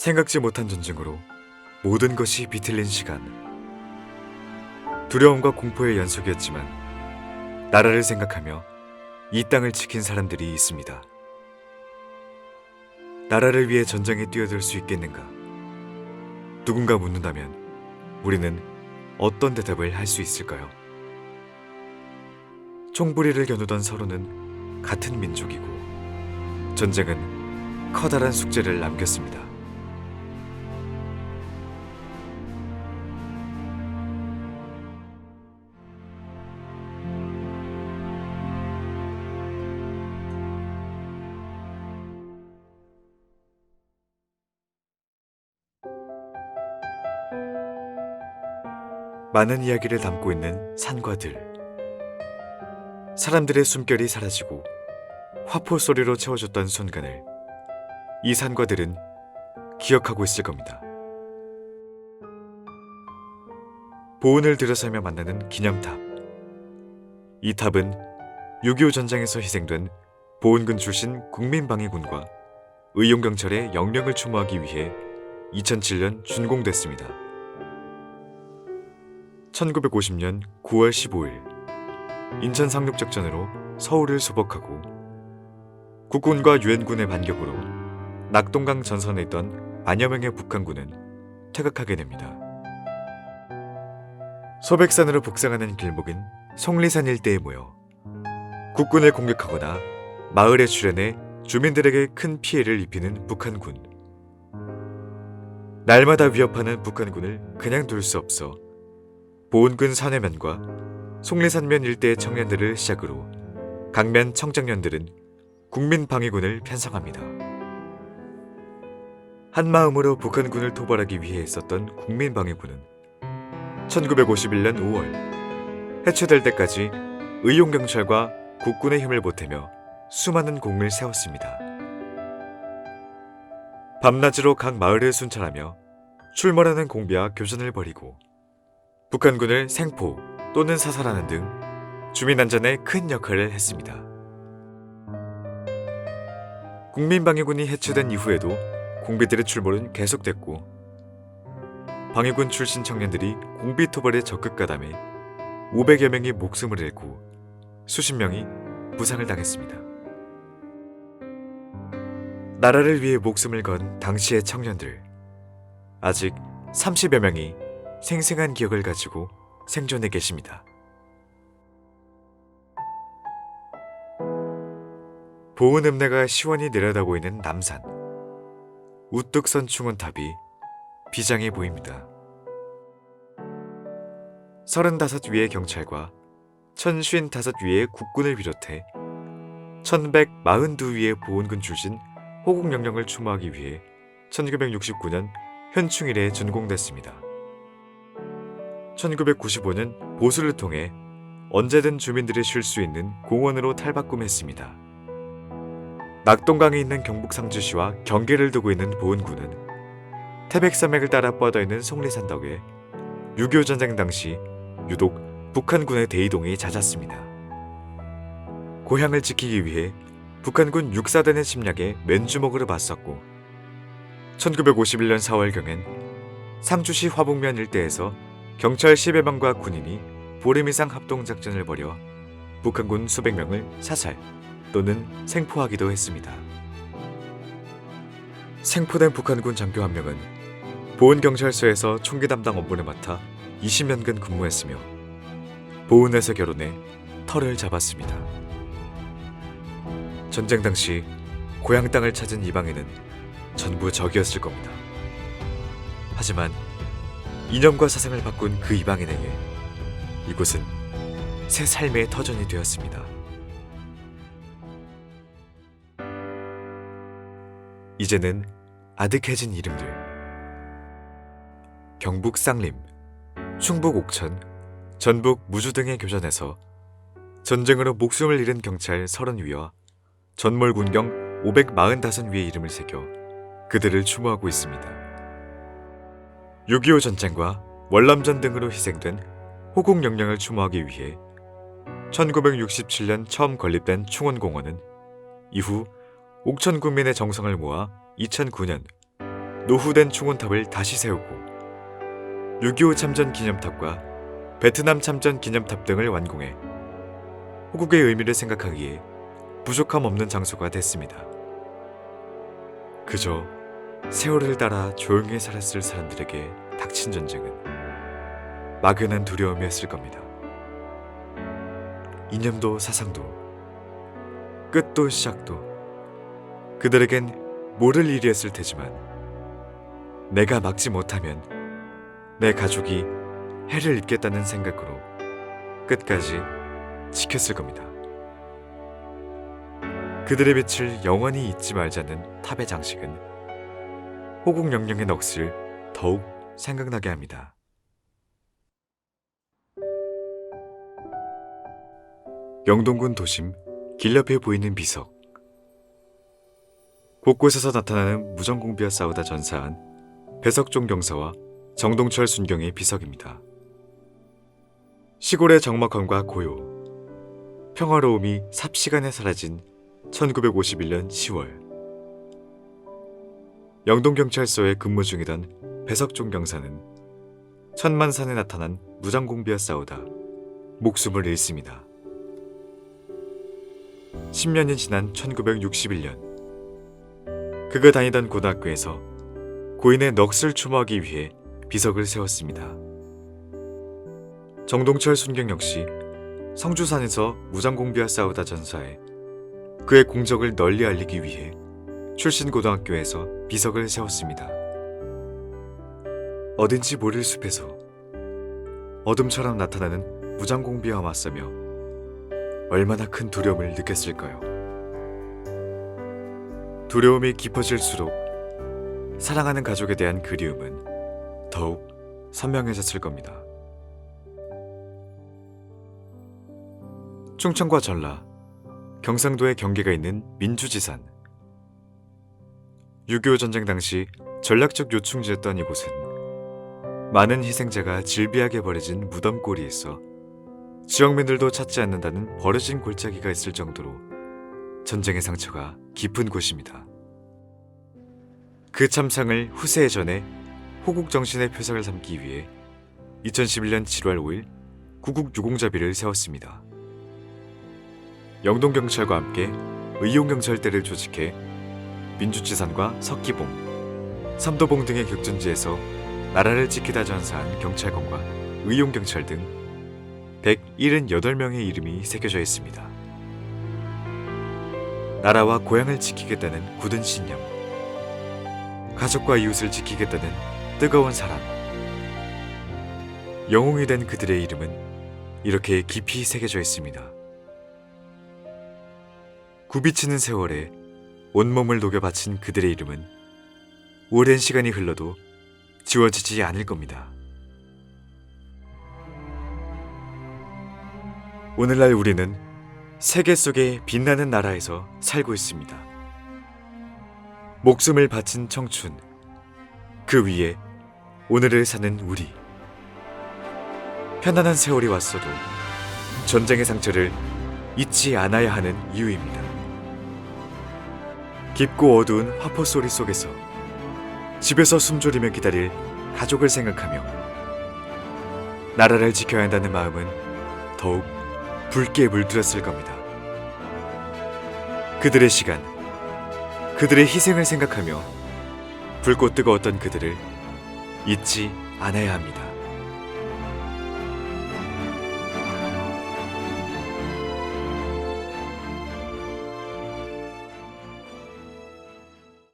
생각지 못한 전쟁으로 모든 것이 비틀린 시간. 두려움과 공포의 연속이었지만 나라를 생각하며 이 땅을 지킨 사람들이 있습니다. 나라를 위해 전쟁에 뛰어들 수 있겠는가? 누군가 묻는다면 우리는 어떤 대답을 할 수 있을까요? 총부리를 겨누던 서로는 같은 민족이고 전쟁은 커다란 숙제를 남겼습니다. 많은 이야기를 담고 있는 산과 들. 사람들의 숨결이 사라지고 화포 소리로 채워졌던 순간을 이 산과 들은 기억하고 있을 겁니다. 보은을 들여서며 만나는 기념탑. 이 탑은 6.25 전쟁에서 희생된 보은군 출신 국민방위군과 의용경찰의 영령을 추모하기 위해 2007년 준공됐습니다. 1950년 9월 15일 인천 상륙작전으로 서울을 수복하고 국군과 유엔군의 반격으로 낙동강 전선에 있던 만여 명의 북한군은 퇴각하게 됩니다. 소백산으로 북상하는 길목인 속리산 일대에 모여 국군을 공격하거나 마을에 출현해 주민들에게 큰 피해를 입히는 북한군. 날마다 위협하는 북한군을 그냥 둘 수 없어 보은군 산해면과 속리산면 일대의 청년들을 시작으로 강면 청장년들은 국민방위군을 편성합니다. 한마음으로 북한군을 토벌하기 위해 있었던 국민방위군은 1951년 5월 해체될 때까지 의용경찰과 국군의 힘을 보태며 수많은 공을 세웠습니다. 밤낮으로 각 마을을 순찰하며 출몰하는 공비와 교전을 벌이고 북한군을 생포 또는 사살하는 등 주민 안전에 큰 역할을 했습니다. 국민방위군이 해체된 이후에도 공비들의 출몰은 계속됐고 방위군 출신 청년들이 공비 토벌에 적극 가담해 500여 명이 목숨을 잃고 수십 명이 부상을 당했습니다. 나라를 위해 목숨을 건 당시의 청년들. 아직 30여 명이 생생한 기억을 가지고 생존해 계십니다. 보은읍내가 시원히 내려다보고 있는 남산. 우뚝 선 충원탑이 비장해 보입니다. 35위의 경찰과 1055위의 국군을 비롯해 1142위의 보은군 출신 호국영령을 추모하기 위해 1969년 현충일에 준공됐습니다. 1995년 보수를 통해 언제든 주민들이 쉴 수 있는 공원으로 탈바꿈했습니다. 낙동강에 있는 경북 상주시와 경계를 두고 있는 보은군은 태백산맥을 따라 뻗어있는 속리산 덕에 6.25 전쟁 당시 유독 북한군의 대이동이 잦았습니다. 고향을 지키기 위해 북한군 육사단의 침략에 맨주먹으로 맞섰고 1951년 4월경엔 상주시 화북면 일대에서 경찰 10여 명과 군인이 보름 이상 합동작전을 벌여 북한군 수백 명을 사살 또는 생포하기도 했습니다. 생포된 북한군 장교 한 명은 보은경찰서에서 총기 담당 업무를 맡아 20년간 근무했으며 보은에서 결혼해 터를 잡았습니다. 전쟁 당시 고향 땅을 찾은 이방인은 전부 적이었을 겁니다. 하지만 이념과 사상을 바꾼 그 이방인에게 이곳은 새 삶의 터전이 되었습니다. 이제는 아득해진 이름들. 경북 쌍림, 충북 옥천, 전북 무주 등의 교전에서 전쟁으로 목숨을 잃은 경찰 30위와 전몰군경 545위의 이름을 새겨 그들을 추모하고 있습니다. 6.25 전쟁과 월남전 등으로 희생된 호국영령을 추모하기 위해 1967년 처음 건립된 충원공원은 이후 옥천 군민의 정성을 모아 2009년 노후된 충원탑을 다시 세우고 6.25 참전 기념탑과 베트남 참전 기념탑 등을 완공해 호국의 의미를 생각하기에 부족함 없는 장소가 됐습니다. 그저 세월을 따라 조용히 살았을 사람들에게 닥친 전쟁은 막연한 두려움이었을 겁니다. 이념도 사상도 끝도 시작도 그들에겐 모를 일이었을 테지만 내가 막지 못하면 내 가족이 해를 입겠다는 생각으로 끝까지 지켰을 겁니다. 그들의 빛을 영원히 잊지 말자는 탑의 장식은 호국 영령의 넋을 더욱 생각나게 합니다. 영동군 도심 길 옆에 보이는 비석. 곳곳에서 나타나는 무전공비와 싸우다 전사한 배석종 경사와 정동철 순경의 비석입니다. 시골의 적막함과 고요, 평화로움이 삽시간에 사라진 1951년 10월 영동경찰서에 근무 중이던 배석종 경사는 천만산에 나타난 무장공비와 싸우다 목숨을 잃습니다. 10년이 지난 1961년 그가 다니던 고등학교에서 고인의 넋을 추모하기 위해 비석을 세웠습니다. 정동철 순경 역시 성주산에서 무장공비와 싸우다 전사해 그의 공적을 널리 알리기 위해 출신 고등학교에서 비석을 세웠습니다. 어딘지 모를 숲에서 어둠처럼 나타나는 무장공비와 맞서며 얼마나 큰 두려움을 느꼈을까요? 두려움이 깊어질수록 사랑하는 가족에 대한 그리움은 더욱 선명해졌을 겁니다. 충청과 전라, 경상도에 경계가 있는 민주지산. 6.25 전쟁 당시 전략적 요충지였던 이곳은 많은 희생자가 질비하게 버려진 무덤골이있어 지역민들도 찾지 않는다는 버려진 골짜기가 있을 정도로 전쟁의 상처가 깊은 곳입니다. 그 참상을 후세에 전해 호국 정신의 표상을 삼기 위해 2011년 7월 5일 구국유공자비를 세웠습니다. 영동경찰과 함께 의용경찰대를 조직해 민주지산과 석기봉, 삼도봉 등의 격전지에서 나라를 지키다 전사한 경찰관과 의용경찰 등 178명의 이름이 새겨져 있습니다. 나라와 고향을 지키겠다는 굳은 신념, 가족과 이웃을 지키겠다는 뜨거운 사랑, 영웅이 된 그들의 이름은 이렇게 깊이 새겨져 있습니다. 굽이치는 세월에 온몸을 녹여 바친 그들의 이름은 오랜 시간이 흘러도 지워지지 않을 겁니다. 오늘날 우리는 세계 속의 빛나는 나라에서 살고 있습니다. 목숨을 바친 청춘, 그 위에 오늘을 사는 우리. 편안한 세월이 왔어도 전쟁의 상처를 잊지 않아야 하는 이유입니다. 깊고 어두운 화포 소리 속에서 집에서 숨졸이며 기다릴 가족을 생각하며 나라를 지켜야 한다는 마음은 더욱 붉게 물들었을 겁니다. 그들의 시간, 그들의 희생을 생각하며 붉고 뜨거웠던 그들을 잊지 않아야 합니다.